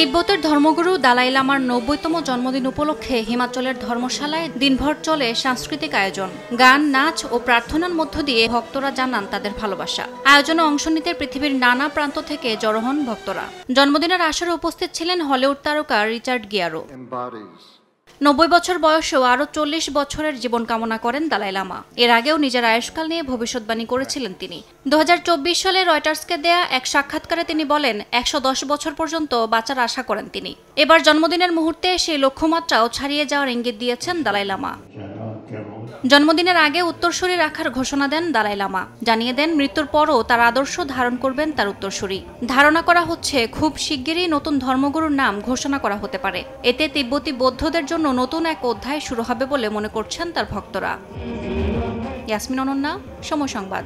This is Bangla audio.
তিব্বতের ধর্মগুরু দালাই লামার ৯০তম জন্মদিন উপলক্ষে হিমাচলের ধর্মশালায় দিনভর চলে সাংস্কৃতিক আয়োজন। গান, নাচ ও প্রার্থনার মধ্য দিয়ে ভক্তরা জানান তাদের ভালোবাসা। আয়োজনে অংশ নিতে পৃথিবীর নানা প্রান্ত থেকে জড়ো হন ভক্তরা। জন্মদিনের আসরে উপস্থিত ছিলেন হলিউড তারকা রিচার্ড গিয়ারো। ৯০ বছর বয়সেও আরও ৪০ বছরের জীবন কামনা করেন দালাই লামা। এর আগেও নিজের আয়ুষ্কাল নিয়ে ভবিষ্যৎবাণী করেছিলেন তিনি। ২০২৪ সালে রয়টার্সকে দেয়া এক সাক্ষাৎকারে তিনি বলেন ১১০ বছর পর্যন্ত বাঁচার আশা করেন তিনি। এবার জন্মদিনের মুহূর্তে সেই লক্ষ্যমাত্রাও ছাড়িয়ে যাওয়ার ইঙ্গিত দিয়েছেন দালাই লামা। জন্মদিনের আগে উত্তরসূরি রাখার ঘোষণা দেন দালাই লামা। জানিয়ে দেন মৃত্যুর পরও তার আদর্শ ধারণ করবেন তার উত্তরসূরি। ধারণা করা হচ্ছে খুব শিগগিরই নতুন ধর্মগুরুর নাম ঘোষণা করা হতে পারে। এতে তিব্বতী বৌদ্ধদের জন্য নতুন এক অধ্যায় শুরু হবে বলে মনে করছেন তার ভক্তরা। ইয়াসমিন অনন্যা, সময় সংবাদ।